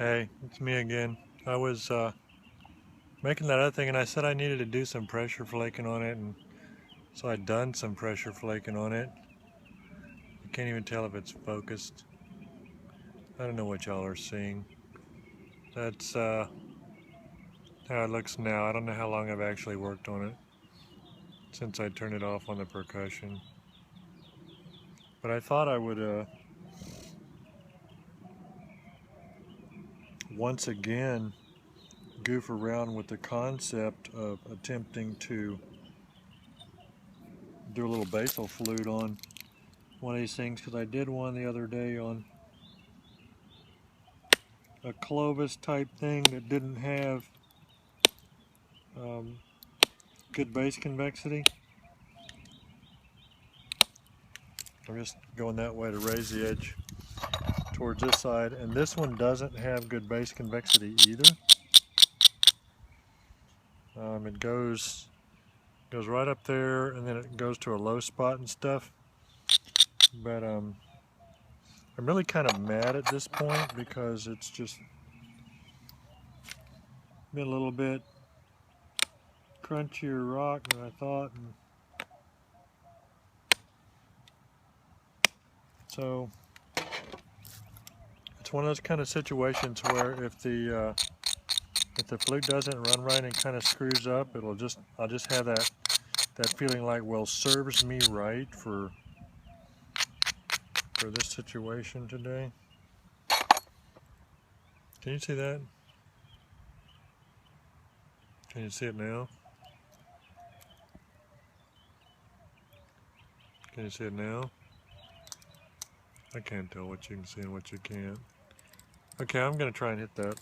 Hey, it's me again. I was making that other thing and I said I needed to do some pressure flaking on it, and so I'd done some pressure flaking on it. I can't even tell if it's focused. I don't know what y'all are seeing. That's how it looks now. I don't know how long I've actually worked on it since I turned it off on the percussion. But I thought I would once again goof around with the concept of attempting to do a little basal flute on one of these things, because I did one the other day on a clovis type thing that didn't have good bass convexity. I'm just going that way to raise the edge towards this side, and this one doesn't have good bass convexity either. It goes right up there, and then it goes to a low spot and stuff. But I'm really kind of mad at this point because it's just been a little bit crunchier rock than I thought, and so it's one of those kind of situations where if the flute doesn't run right and kind of screws up, I'll just have that feeling like, well, serves me right for this situation today. Can you see that? Can you see it now? Can you see it now? I can't tell what you can see and what you can't. Okay, I'm gonna try and hit that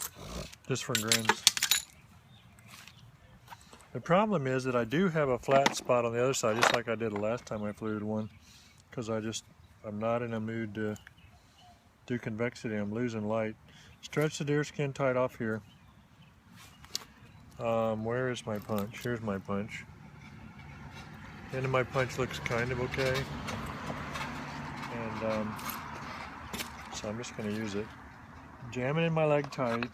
just for grins. The problem is that I do have a flat spot on the other side, just like I did the last time I fluted one, because I'm not in a mood to do convexity. I'm losing light. Stretch the deer skin tight off here. Where is my punch? Here's my punch. End of my punch looks kind of okay, and so I'm just going to use it. Jam it in my leg tight.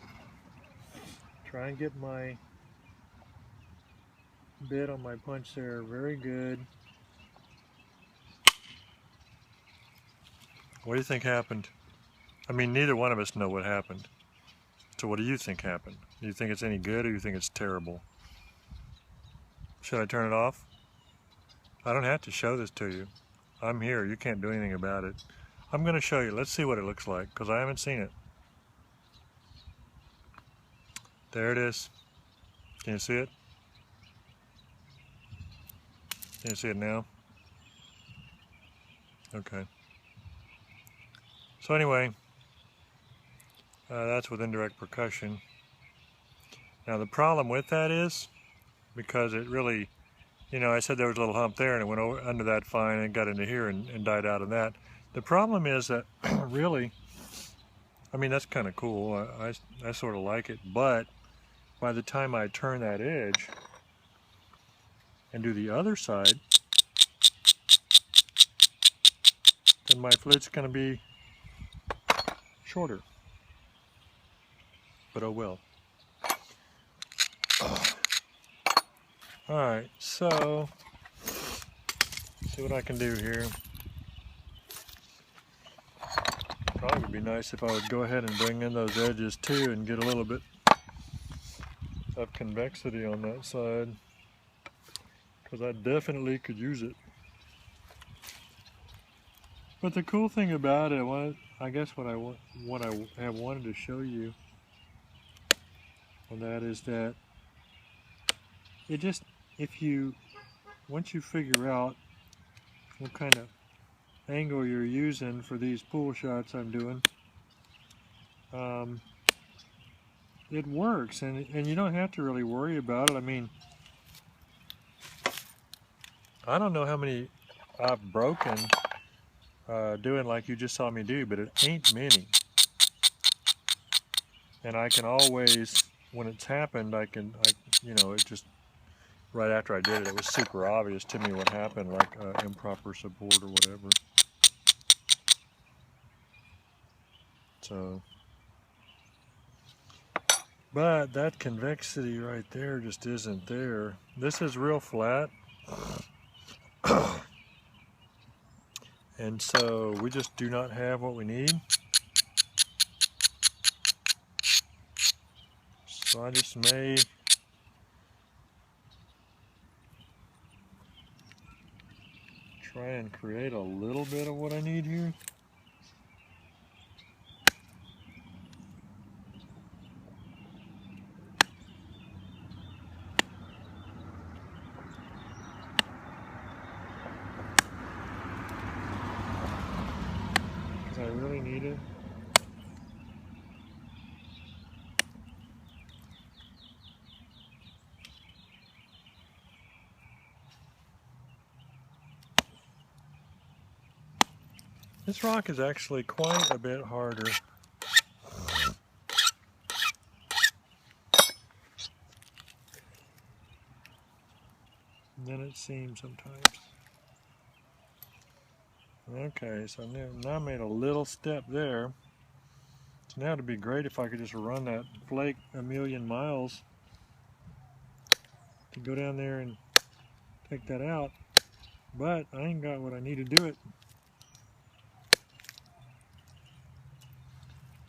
Try and get my bit on my punch there very good. What do you think happened? I mean, neither one of us know what happened. So what do you think happened? Do you think it's any good, or do you think it's terrible? Should I turn it off? I don't have to show this to you. I'm here. You can't do anything about it. I'm going to show you. Let's see what it looks like, because I haven't seen it. There it is. Can you see it? Can you see it now? Okay. So anyway, that's with indirect percussion. Now the problem with that is, because it really, you know, I said there was a little hump there and it went over under that fine and got into here and died out of that. The problem is that really, I mean, that's kind of cool. I sort of like it, but by the time I turn that edge and do the other side, then my flute's going to be shorter. But oh well. Alright, so see what I can do here. Probably would be nice if I would go ahead and bring in those edges too and get a little bit of convexity on that side, because I definitely could use it. But the cool thing about it, I guess what I have wanted to show you on that is that it just, once you figure out what kind of angle you're using for these pull shots I'm doing, it works, and you don't have to really worry about it. I mean, I don't know how many I've broken doing like you just saw me do, but it ain't many. And I can always, when it's happened, you know, it just, right after I did it, it was super obvious to me what happened, like improper support or whatever. So But that convexity right there just isn't there. This is real flat. And so we just do not have what we need. So I just may try and create a little bit of what I need here. Because I really need it. This rock is actually quite a bit harder than it seems sometimes. Okay, so now I made a little step there. So now it'd be great if I could just run that flake a million miles to go down there and take that out. But I ain't got what I need to do it.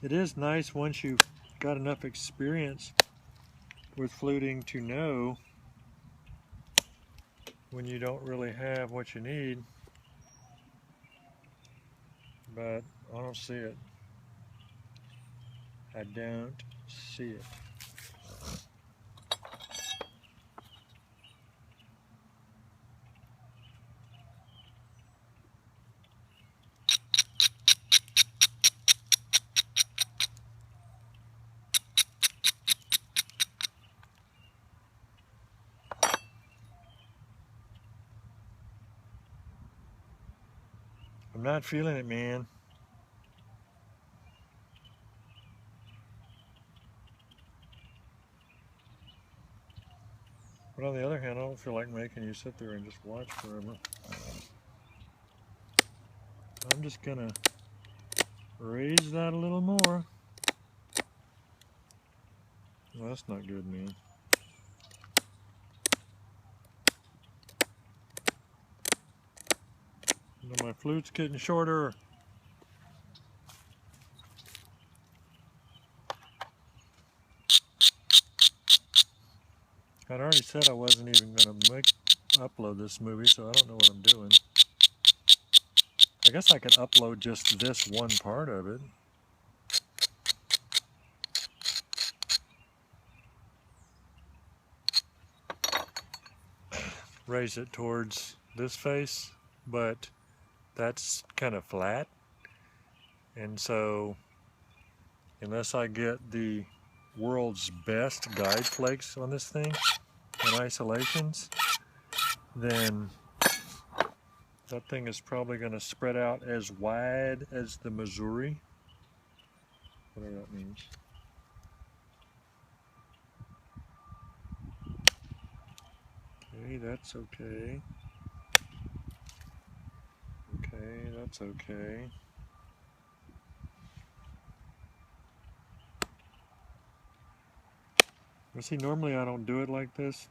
It is nice once you've got enough experience with fluting to know when you don't really have what you need. But I don't see it. I don't see it. I'm not feeling it, man. But on the other hand, I don't feel like making you sit there and just watch forever. I'm just gonna raise that a little more. Well, that's not good, man. Now my flute's getting shorter. I'd already said I wasn't even going to upload this movie, so I don't know what I'm doing. I guess I could upload just this one part of it. Raise it towards this face, but that's kind of flat. And so, unless I get the world's best guide flakes on this thing and isolations, then that thing is probably going to spread out as wide as the Missouri, whatever that means. Okay, that's okay. Okay, that's okay. You see, normally I don't do it like this,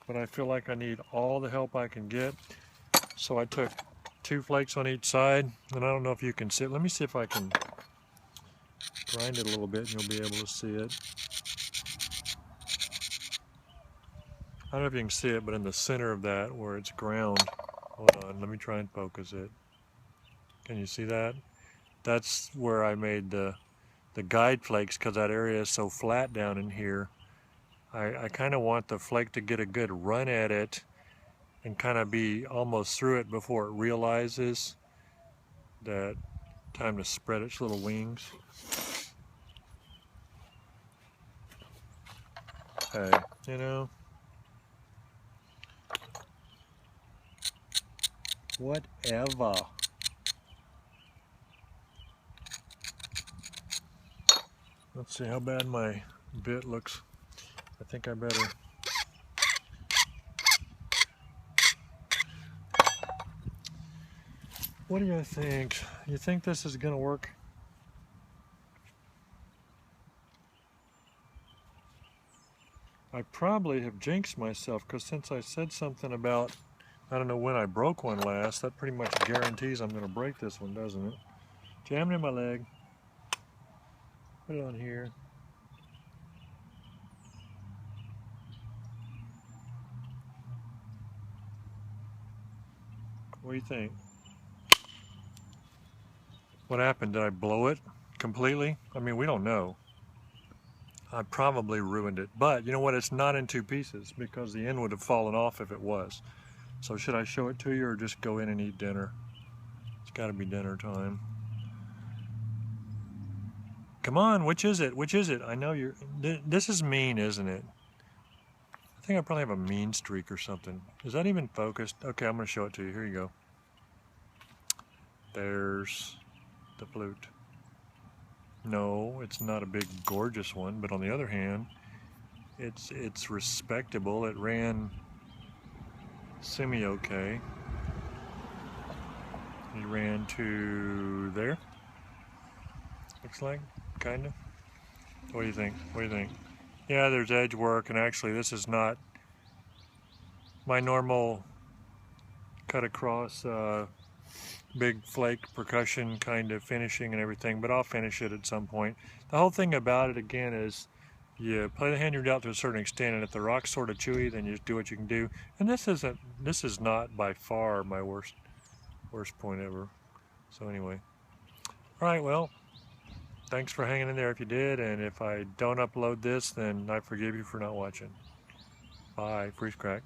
but I feel like I need all the help I can get. So I took 2 flakes on each side, and I don't know if you can see it. Let me see if I can grind it a little bit and you'll be able to see it. I don't know if you can see it, but in the center of that where it's ground, hold on, let me try and focus it. Can you see that? That's where I made the guide flakes, because that area is so flat down in here. I kind of want the flake to get a good run at it and kind of be almost through it before it realizes that time to spread its little wings. Hey, you know, whatever. Let's see how bad my bit looks. I think I better. What do you think? You think this is gonna work? I probably have jinxed myself, because since I said something about, I don't know when I broke one last, that pretty much guarantees I'm going to break this one, doesn't it? Jam it in my leg. Put it on here. What do you think? What happened? Did I blow it completely? I mean, we don't know. I probably ruined it. But you know what? It's not in two pieces, because the end would have fallen off if it was. So should I show it to you, or just go in and eat dinner? It's got to be dinner time. Come on, which is it? Which is it? I know you're... This is mean, isn't it? I think I probably have a mean streak or something. Is that even focused? Okay, I'm going to show it to you. Here you go. There's the flute. No, it's not a big gorgeous one, but on the other hand, it's respectable. It ran semi-okay. It ran to there. Looks like, kind of. What do you think? What do you think? Yeah, there's edge work, and actually this is not my normal cut across big flake percussion kind of finishing and everything, but I'll finish it at some point. The whole thing about it, again, is you play the hand you're dealt to a certain extent, and if the rock's sort of chewy, then you just do what you can do. And this is not by far my worst point ever. So anyway, all right, well, thanks for hanging in there if you did, and if I don't upload this, then I forgive you for not watching. Bye, freeze crack.